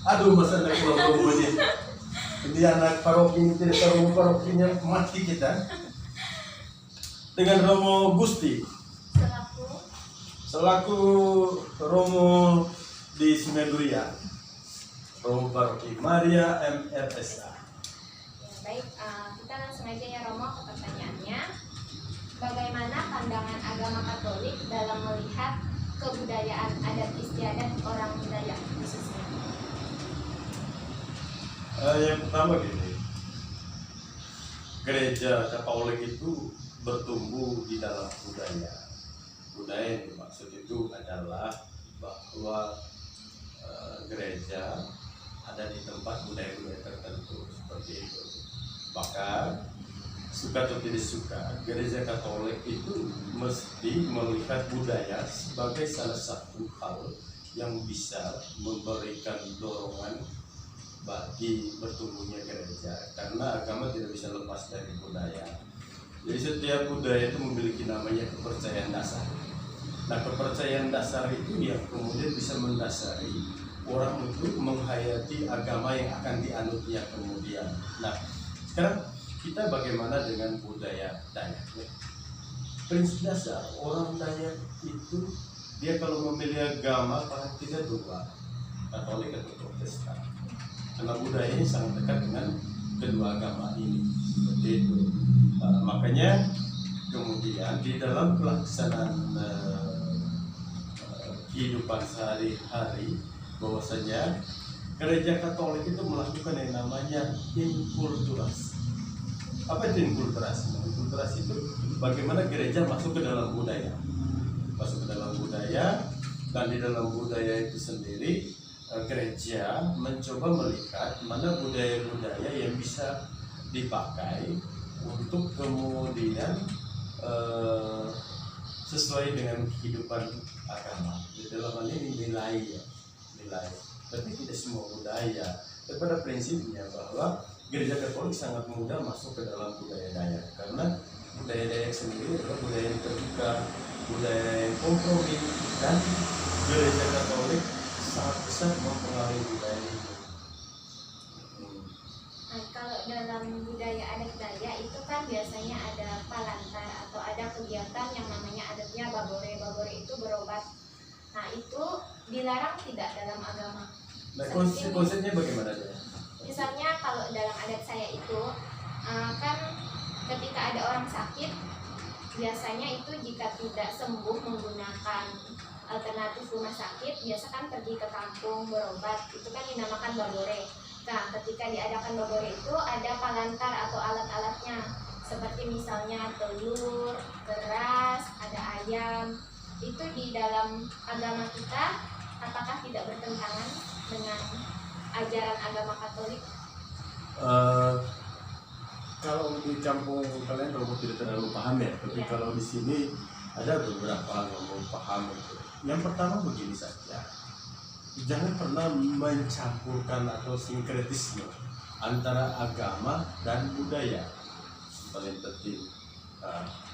Aduh, masa anak Romo ini. Jadi anak paroki ini tidak tahu parokinya mati kita. Dengan Romo Gusti selaku Romo di Simeduria, Romo Paroki Maria MRSA. Ya, baik, kita langsung aja ya Romo ke pertanyaannya. Bagaimana pandangan agama Katolik dalam melihat kebudayaan adat istiadat orang Dayak khususnya? Yang pertama gini, gereja Katolik itu bertumbuh di dalam budaya. Budaya yang dimaksud itu adalah bahwa gereja ada di tempat budaya-budaya tertentu seperti itu. Bahkan suka atau tidak suka, gereja Katolik itu mesti melihat budaya sebagai salah satu hal yang bisa memberikan dorongan bagi bertumbuhnya gereja, karena agama tidak bisa lepas dari budaya. Jadi setiap budaya itu memiliki namanya kepercayaan dasar. Nah, kepercayaan dasar itu yang kemudian bisa mendasari orang untuk menghayati agama yang akan dianutnya kemudian. Nah, sekarang kita bagaimana dengan budaya Dayak? Prinsip dasar orang Dayak itu dia kalau memilih agama paling tidak dua, Katolik atau Protestan. Karena budayanya sangat dekat dengan kedua agama ini, seperti itu. Makanya kemudian di dalam pelaksanaan kehidupan sehari-hari, bahwasanya gereja Katolik itu melakukan yang namanya inkulturasi. Apa itu inkulturasi? Inkulturasi itu bagaimana gereja masuk ke dalam budaya, dan di dalam budaya itu sendiri gereja mencoba melihat mana budaya-budaya yang bisa dipakai untuk kemudian sesuai dengan kehidupan agama. Di dalam hal ini nilai, tapi tidak semua budaya. Tapi pada prinsipnya bahwa gereja Katolik sangat mudah masuk ke dalam budaya Dayak, karena budaya Dayak sendiri adalah budaya yang terbuka, budaya yang kompromi, dan gereja Katolik sangat besar mempengaruhi budaya itu. Nah, kalau dalam budaya adat Dayak itu kan biasanya ada palantar atau ada kegiatan yang namanya adatnya babore. Babore itu berobat. Nah, itu dilarang tidak dalam agama? Nah, konsepnya bagaimana ya? Misalnya kalau dalam adat saya itu kan ketika ada orang sakit, biasanya itu jika tidak sembuh menggunakan alternatif rumah sakit, biasa kan pergi ke kampung berobat, itu kan dinamakan babore. Nah, ketika diadakan babore itu ada palantar atau alat-alatnya, seperti misalnya telur, beras, ada ayam. Itu di dalam agama kita apakah tidak bertentangan dengan ajaran agama Katolik? Kalau di kampung kalian Romo tidak terlalu paham ya, tapi kalau di sini ada beberapa yang mau paham itu. Yang pertama begini saja, jangan pernah mencampurkan atau sinkretisme antara agama dan budaya. Paling penting.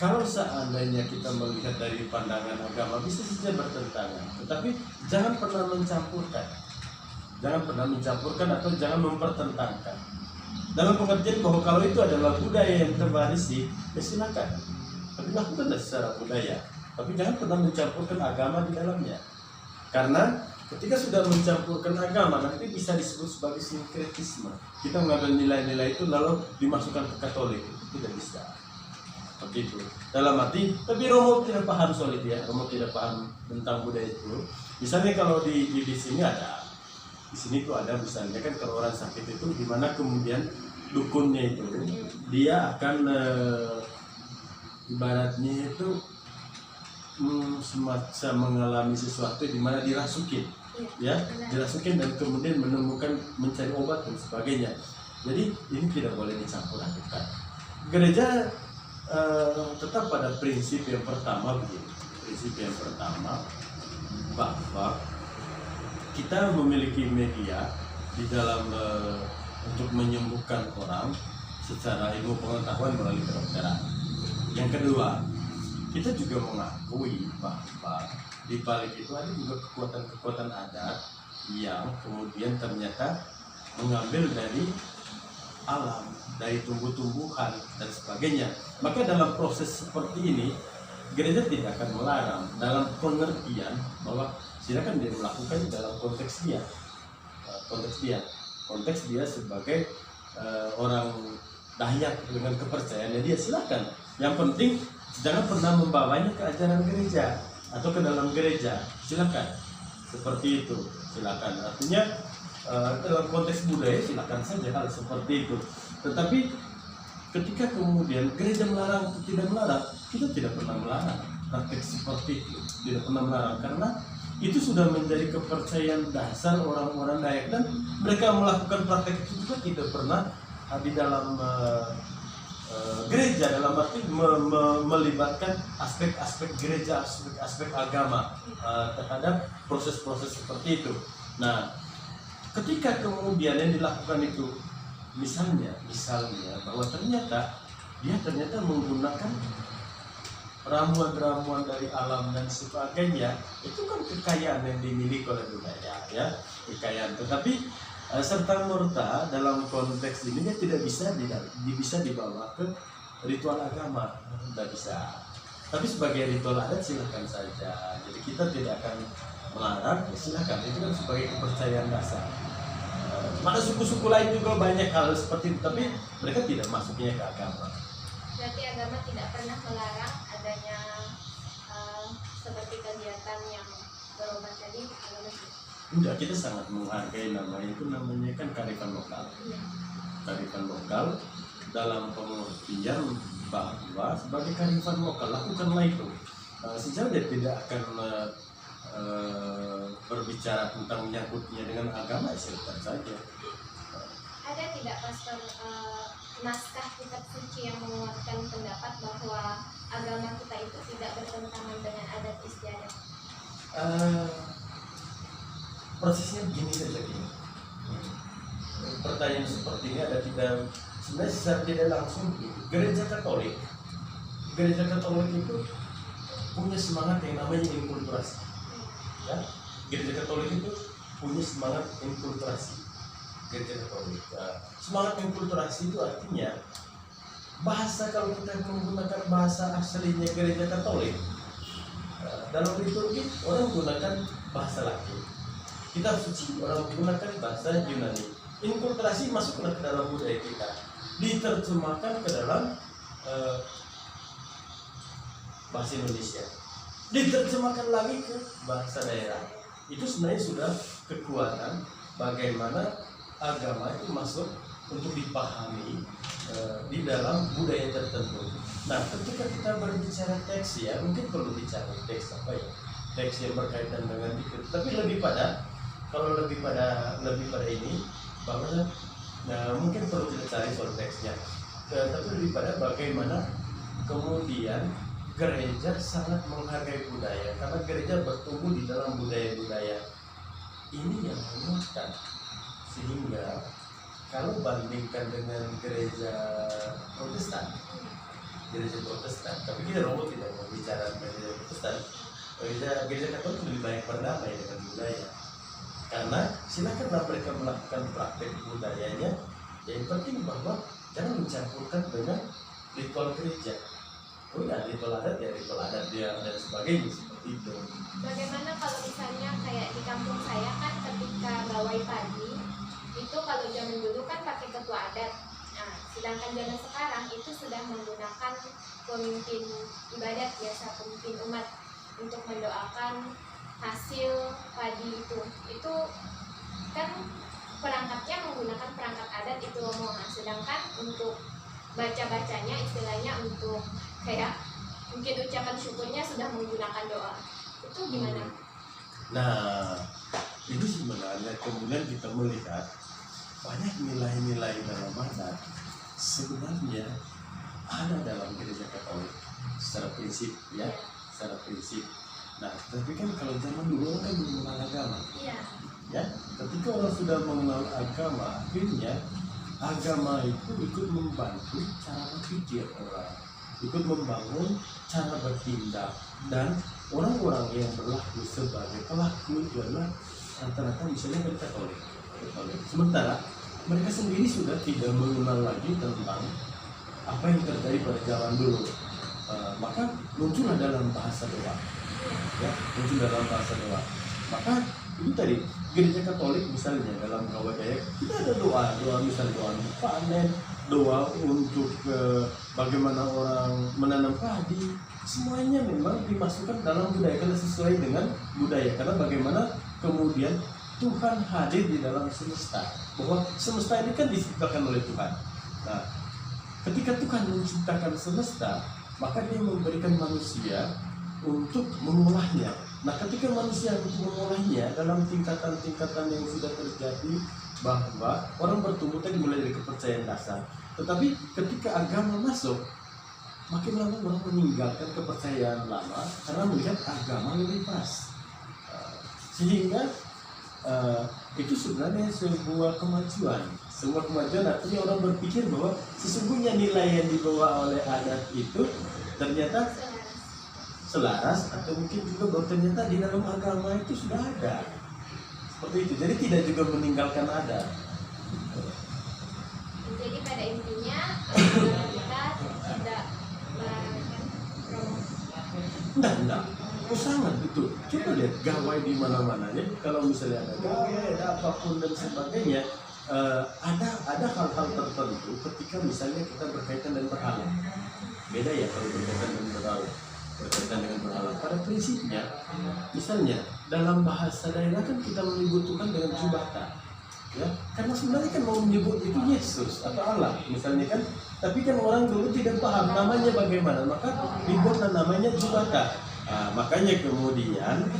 Kalau seandainya kita melihat dari pandangan agama bisa saja bertentangan, tetapi jangan pernah mencampurkan. Jangan pernah mencampurkan atau jangan mempertentangkan. Dalam pengertian bahwa kalau itu adalah budaya yang terwarisi, ya silakan. Tapi lakukanlah secara budaya. Tapi jangan pernah mencampurkan agama di dalamnya. Karena ketika sudah mencampurkan agama, nanti bisa disebut sebagai sinkretisme. Kita mengambil nilai-nilai itu lalu dimasukkan ke Katolik. Itu tidak bisa. Begitu. Dalam arti, tapi Romo tidak paham soal itu ya. Romo tidak paham tentang budaya itu. Misalnya kalau di sini ada. Di sini tuh ada misalnya kan kalau orang sakit itu di mana kemudian dukunnya itu dia akan ibaratnya itu semacam mengalami sesuatu di mana dirasukin, ya dirasukin dan kemudian menemukan mencari obat dan sebagainya. Jadi ini tidak boleh dicampur adukan. Gereja tetap pada prinsip yang pertama begini. Prinsip yang pertama bahwa kita memiliki media di dalam untuk menyembuhkan orang secara ilmu pengetahuan melalui kedokteran. Yang kedua, kita juga mengakui bahwa di balik itu ada juga kekuatan-kekuatan adat yang kemudian ternyata mengambil dari alam, dari tumbuh-tumbuhan dan sebagainya. Maka dalam proses seperti ini gereja tidak akan melarang dalam pengertian bahwa silakan dia melakukan dalam konteks dia, konteks dia sebagai orang Dayak dengan kepercayaannya dia, silakan. Yang penting jangan pernah membawanya ke ajaran gereja atau ke dalam gereja, silakan. Seperti itu, silakan. Artinya dalam konteks budaya silakan saja hal seperti itu. Tetapi ketika kemudian gereja melarang atau tidak melarang, kita tidak pernah melarang praktek seperti itu, tidak pernah melarang, karena itu sudah menjadi kepercayaan dasar orang-orang Dayak, dan mereka melakukan praktek itu juga tidak pernah di dalam gereja, dalam arti melibatkan aspek-aspek gereja, aspek-aspek agama terhadap proses-proses seperti itu. Nah, ketika kemudian yang dilakukan itu misalnya bahwa ternyata menggunakan ramuan-ramuan dari alam dan sebagainya, itu kan kekayaan yang dimiliki oleh budaya, ya, kekayaan. Tetapi serta merta dalam konteks ini tidak bisa dibawa ke ritual agama, tidak bisa. Tapi sebagai ritual adat silakan saja. Jadi kita tidak akan melarang, ya silakan. Itu kan sebagai kepercayaan dasar. Maka suku-suku lain juga banyak hal seperti itu, tapi mereka tidak masuknya ke agama. Berarti agama tidak pernah melarang adanya seperti kegiatan yang berobat tadi, agama tidak. Enggak, kita sangat menghargai namanya kan kearifan lokal. Kearifan lokal dalam pengertian bahwa sebagai kearifan lokal lakukanlah itu. Sejauh dia tidak akan berbicara tentang menyangkutnya dengan agama, silakan saja. Ada tidak pastor naskah kitab suci yang menguatkan pendapat bahwa agama kita itu tidak bertentangan dengan adat istiadat? Prosesnya begini saja gini. Pertanyaan seperti ini ada tidak, sebenarnya secara tidak langsung gereja Katolik itu punya semangat yang namanya inkulturasi, ya. Gereja Katolik itu punya semangat inkulturasi. Gereja Katolik, semangat inkulturasi itu artinya bahasa, kalau kita menggunakan bahasa aslinya gereja Katolik, dalam liturgi orang menggunakan bahasa Latin, kitab suci orang menggunakan bahasa Yunani. Inkulturasi masuklah ke dalam budaya kita, diterjemahkan ke dalam bahasa Indonesia, diterjemahkan lagi ke bahasa daerah. Itu sebenarnya sudah kekuatan bagaimana agama itu masuk untuk dipahami di dalam budaya tertentu. Nah, ketika kita berbicara teks, ya mungkin perlu bicara teks apa ya, teks yang berkaitan dengan itu. Tapi lebih pada ini bahwa mungkin perlu kita cari soal teksnya. Tapi lebih pada bagaimana kemudian gereja sangat menghargai budaya, karena gereja bertumbuh di dalam budaya-budaya ini yang menguatkan, sehingga kalau bandingkan dengan gereja Protestan, tapi kita robot tidak mau bicara gereja Protestan, gereja Katolik lebih banyak berdamai dengan budaya. Karena silakanlah mereka melakukan praktek budayanya, yang penting bahwa jangan mencampurkan dengan ritual gereja. Oh ya, ritual adat dia dan sebagainya seperti itu. Bagaimana kalau misalnya kayak di kampung saya kan ketika gawai pagi itu kalau zaman dulu kan pakai ketua adat. Nah, sedangkan zaman sekarang itu sudah menggunakan pemimpin ibadat, biasa pemimpin umat, untuk mendoakan hasil padi itu kan perangkatnya menggunakan perangkat adat itu rombongan, sedangkan untuk baca-bacanya istilahnya untuk kayak mungkin ucapan syukurnya sudah menggunakan doa. Itu gimana? Nah, ini sebenarnya kemudian kita melihat banyak nilai-nilai dalam adat sebenarnya ada dalam gereja Katolik secara prinsip, ya, secara prinsip. Nah, tapi kan kalau zaman dulu orang kan belum mengenal agama. Iya. Ya, ketika orang sudah mengenal agama, akhirnya agama itu ikut membantu cara berpikir orang, ikut membangun cara bertindak, dan orang-orang yang berlaku sebagai pelaku itu adalah rata-rata misalnya dari Katolik. Sementara mereka sendiri sudah tidak mengenal lagi tentang apa yang terjadi pada zaman dulu. Maka muncullah dalam bahasa doa, ya, muncul dalam bahasa doa. Maka itu tadi gereja Katolik misalnya dalam Kawah Dayak kita ada doa misalnya doa untuk panen, doa untuk bagaimana orang menanam padi, semuanya memang dimasukkan dalam budaya karena sesuai dengan budaya, karena bagaimana kemudian Tuhan hadir di dalam semesta, bahwa semesta ini kan diciptakan oleh Tuhan. Nah, ketika Tuhan menciptakan semesta, maka Dia memberikan manusia untuk mengolahnya. Nah, ketika manusia untuk mengolahnya dalam tingkatan-tingkatan yang sudah terjadi, bahwa orang bertumbuh tadi mulai dari kepercayaan dasar. Tetapi ketika agama masuk, makin lama orang meninggalkan kepercayaan lama karena melihat agama lebih pas. Sehingga itu sebenarnya sebuah kemajuan. Sebuah kemajuan artinya orang berpikir bahwa sesungguhnya nilai yang dibawa oleh adat itu ternyata selaras, atau mungkin juga bahwa ternyata di dalam agama itu sudah ada. Seperti itu. Jadi tidak juga meninggalkan adat. Jadi pada intinya kita tidak melarangkan promosi. Enggak. Oh, sangat betul. Coba lihat gawai di mana-mana. Jadi kalau misalnya ada gawai, ada apapun dan sebagainya, ada hal-hal tertentu ketika misalnya kita berkaitan dengan berhala. Beda ya kalau berkaitan dengan berhala. Pada prinsipnya, misalnya dalam bahasa daerah kan kita menyebutkan dengan jubata, ya. Karena sebenarnya kan mau menyebut itu Yesus atau Allah, misalnya kan. Tapi kan orang dulu tidak paham namanya bagaimana, maka dibuatlah namanya jubata. Makanya kemudian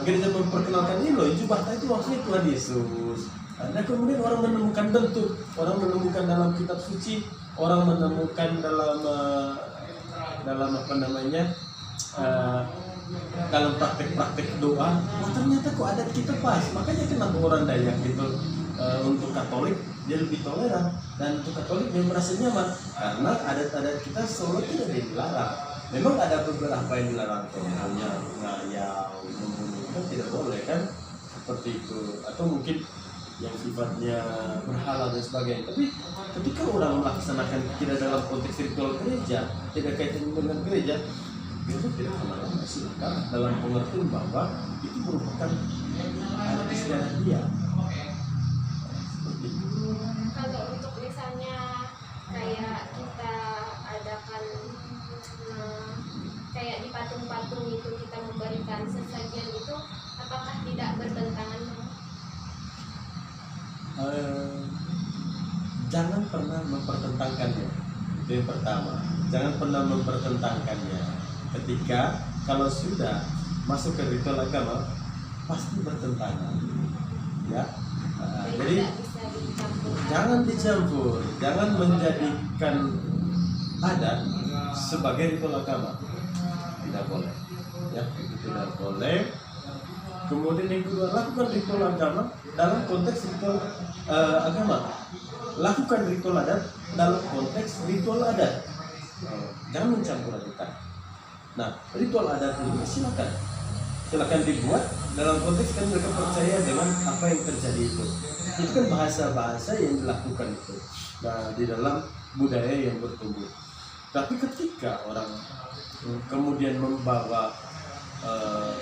gereja memperkenalkan ini loh, jubata itu maksudnya Tuhan Yesus. Nah, kemudian orang menemukan bentuk, orang menemukan dalam kitab suci, orang menemukan dalam apa namanya, dalam praktek-praktek doa. Ternyata kok adat kita pas. Makanya kenapa orang Dayak itu untuk Katolik dia lebih toleran, dan untuk Katolik dia merasa nyaman karena adat-adat kita seolah tidak dilarang. Memang ada beberapa yang dilarang, contohnya ngayal, membunuh, kan tidak boleh kan, seperti itu, atau mungkin yang sifatnya berhala dan sebagainya. Tapi ketika orang melaksanakan tidak dalam konteks ritual gereja, tidak kaitan dengan gereja, itu tidak kemana-mana, silakan, dalam pengertian bahwa itu merupakan adat istiadat dia. Seperti itu. Kalau untuk misalnya kayak kita adakan kayak di patung-patung itu kita memberikan sesajian itu, apakah tidak bertentangan? Jangan pernah mempertentangkannya. Itu yang pertama. Jangan pernah mempertentangkannya. Ketika kalau sudah masuk ke ritual agama pasti bertentangan, ya. Jadi jangan dicampur, jangan menjadikan adat sebagai ritual agama. Tidak boleh, ya, itu tidak boleh. Kemudian yang kedua, lakukan ritual agama dalam konteks ritual agama. Lakukan ritual adat dalam konteks ritual adat. Jangan mencampur adukan. Nah, ritual adat ini silakan dibuat dalam konteks kan mereka percaya dengan apa yang terjadi itu. Itu kan bahasa-bahasa yang dilakukan itu. Nah, di dalam budaya yang bertumbuh. Tapi ketika orang kemudian membawa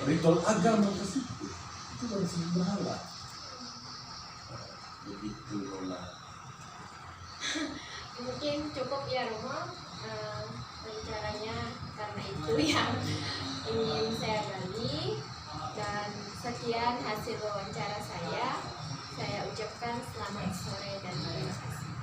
ritual agama ke situ, itu harus berhala. Begitu, Lola. Mungkin cukup ya, Romo, rencananya karena itu yang ingin saya gali. Dan sekian hasil wawancara saya ucapkan selamat sore dan terima kasih.